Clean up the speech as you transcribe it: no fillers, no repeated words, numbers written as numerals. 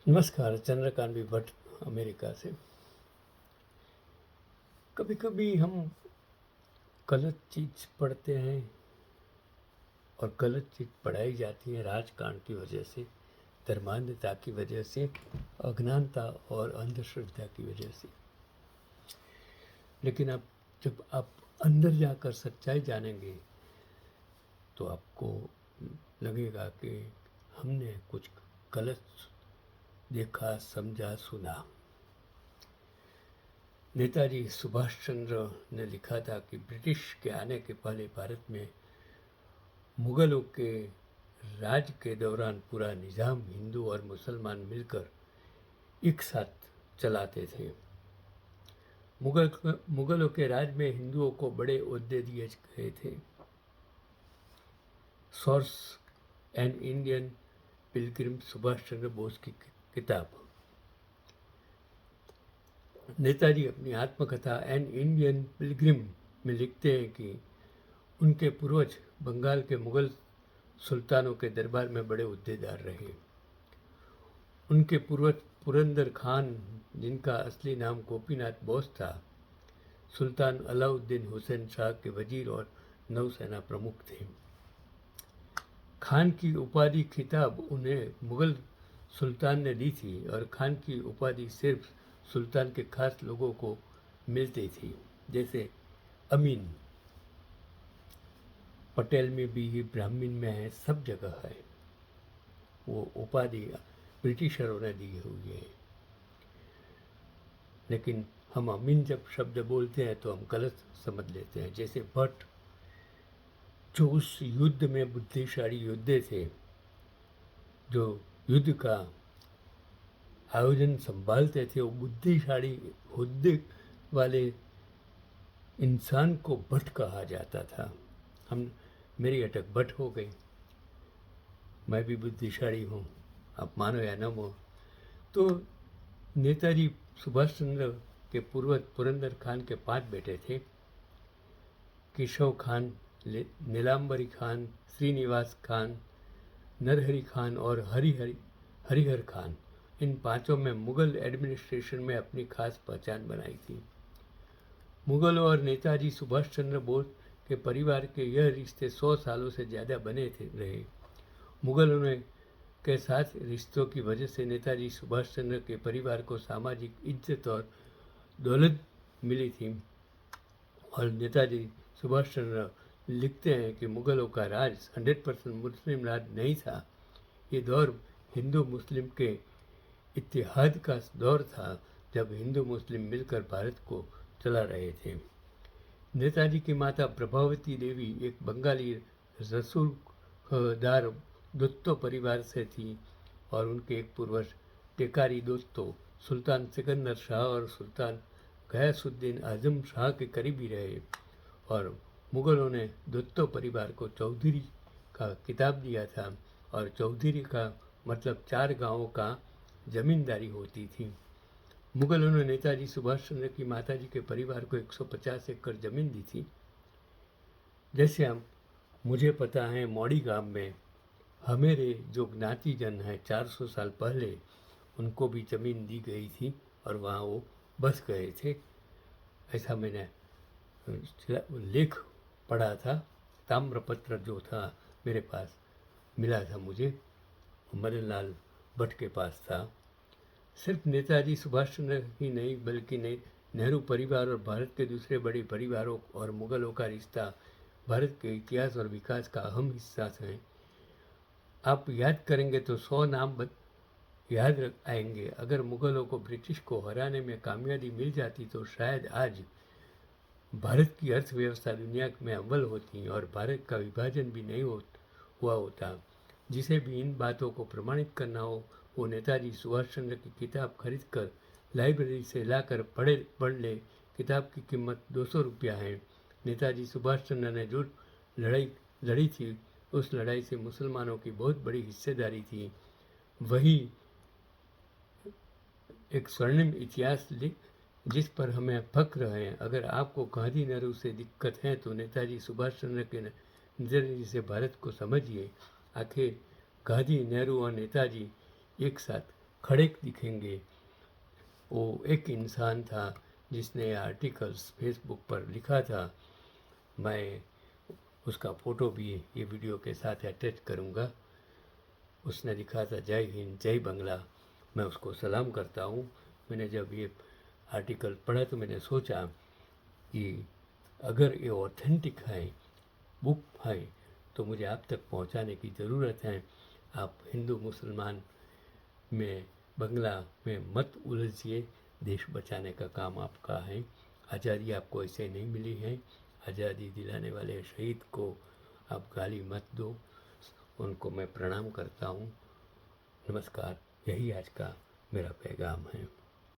नमस्कार। चंद्रकांत भी भट्ट, अमेरिका से। कभी कभी हम गलत चीज़ पढ़ते हैं और गलत चीज़ पढ़ाई जाती है राजकारण की वजह से, धर्मांधता की वजह से, अज्ञानता और अंधश्रद्धा की वजह से। लेकिन अब जब आप अंदर जाकर सच्चाई जानेंगे तो आपको लगेगा कि हमने कुछ गलत देखा, समझा, सुना। नेताजी सुभाष चंद्र ने लिखा था कि ब्रिटिश के आने के पहले भारत में मुगलों के राज के दौरान पूरा निज़ाम हिंदू और मुसलमान मिलकर एक साथ चलाते थे। मुगलों के राज में हिंदुओं को बड़े ओहदे दिए गए थे। Source an Indian pilgrim, Subhash Chandra Bose की किताब। नेताजी अपनी आत्मकथा एन इंडियन पिलग्रिम में लिखते हैं कि उनके पूर्वज बंगाल के मुगल सुल्तानों के दरबार में बड़े ओहदेदार रहे। उनके पूर्वज पुरंदर खान, जिनका असली नाम गोपीनाथ बोस था, सुल्तान अलाउद्दीन हुसैन शाह के वजीर और नौसेना प्रमुख थे। खान की उपाधि खिताब उन्हें मुगल सुल्तान ने दी थी और खान की उपाधि सिर्फ सुल्तान के खास लोगों को मिलती थी, जैसे अमीन। पटेल में भी है, ब्राह्मण में है, सब जगह है। वो उपाधि ब्रिटिशरों ने दी हुई है। लेकिन हम अमीन जब शब्द बोलते हैं तो हम गलत समझ लेते हैं। जैसे भट्ट, जो उस युद्ध में बुद्धिशाली योद्धे थे, जो युद्ध का आयोजन संभालते थे, वो बुद्धिशाली हुद्दे वाले इंसान को भट्ट कहा जाता था। मेरी अटक भट्ट हो गई। मैं भी बुद्धिशाली हूँ, आप मानो या न मानो। तो नेताजी सुभाष चंद्र के पूर्वज पुरंदर खान के 5 बेटे थे। केशव खान, नीलांबरी खान, श्रीनिवास खान, नरहरि खान और हरिहर खान। इन 5 में मुगल एडमिनिस्ट्रेशन में अपनी खास पहचान बनाई थी। मुगलों और नेताजी सुभाष चंद्र बोस के परिवार के यह रिश्ते 100 सालों से ज़्यादा बने रहे। मुगलों के साथ रिश्तों की वजह से नेताजी सुभाष चंद्र के परिवार को सामाजिक इज्जत और दौलत मिली थी। और नेताजी सुभाष चंद्र लिखते हैं कि मुगलों का राज 100% मुस्लिम राज नहीं था। ये दौर हिंदू मुस्लिम के इत्तेहाद का दौर था, जब हिंदू मुस्लिम मिलकर भारत को चला रहे थे। नेताजी की माता प्रभावती देवी एक बंगाली रसूलदार दोस्तों परिवार से थी और उनके एक पूर्वज टेकारी दोस्तों सुल्तान सिकंदर शाह और सुल्तान गयासुद्दीन आजम शाह के करीबी रहे। और मुगलों ने दोस्तों परिवार को चौधरी का खिताब दिया था और चौधरी का मतलब 4 गांवों का जमींदारी होती थी। मुगलों ने नेताजी सुभाष चंद्र की माताजी के परिवार को 150 एकड़ जमीन दी थी। जैसे मुझे पता है, मौड़ी गांव में हमेरे जो ज्ञातिजन हैं 400 साल पहले, उनको भी ज़मीन दी गई थी और वहाँ वो बस गए थे। ऐसा मैंने लेख पढ़ा था। ताम्रपत्र जो था मेरे पास मिला था, मुझे मदन लाल भट्ट के पास था। सिर्फ नेताजी सुभाष चंद्र ही नहीं, बल्कि नेहरू परिवार और भारत के दूसरे बड़े परिवारों और मुगलों का रिश्ता भारत के इतिहास और विकास का अहम हिस्सा है। आप याद करेंगे तो 100 नाम याद आएंगे। अगर मुगलों को ब्रिटिश को हराने में कामयाबी मिल जाती तो शायद आज भारत की अर्थव्यवस्था दुनिया में अव्वल होती और भारत का विभाजन भी नहीं हुआ होता। जिसे भी इन बातों को प्रमाणित करना हो, वो नेताजी सुभाष चंद्र की किताब खरीद कर लाइब्रेरी से लाकर पढ़ ले। किताब की कीमत 200 रुपया है। नेताजी सुभाष चंद्र ने जो लड़ाई लड़ी थी, उस लड़ाई से मुसलमानों की बहुत बड़ी हिस्सेदारी थी। वही एक स्वर्णिम इतिहास जिस पर हमें फक्र है। अगर आपको गांधी नेहरू से दिक्कत है तो नेताजी सुभाष चंद्र के नजरिए से भारत को समझिए। आखिर गांधी, नेहरू और नेताजी एक साथ खड़े दिखेंगे। वो एक इंसान था जिसने आर्टिकल्स फेसबुक पर लिखा था। मैं उसका फ़ोटो भी ये वीडियो के साथ अटैच करूँगा। उसने लिखा था, जय हिंद जय बंगला। मैं उसको सलाम करता हूँ। मैंने जब ये आर्टिकल पढ़ा तो मैंने सोचा कि अगर ये ऑथेंटिक है, बुक है, तो मुझे आप तक पहुंचाने की ज़रूरत है। आप हिंदू मुसलमान में, बंगला में मत उलझिए। देश बचाने का काम आपका है। आज़ादी आपको ऐसे नहीं मिली है। आज़ादी दिलाने वाले शहीद को आप गाली मत दो। उनको मैं प्रणाम करता हूँ। नमस्कार। यही आज का मेरा पैगाम है।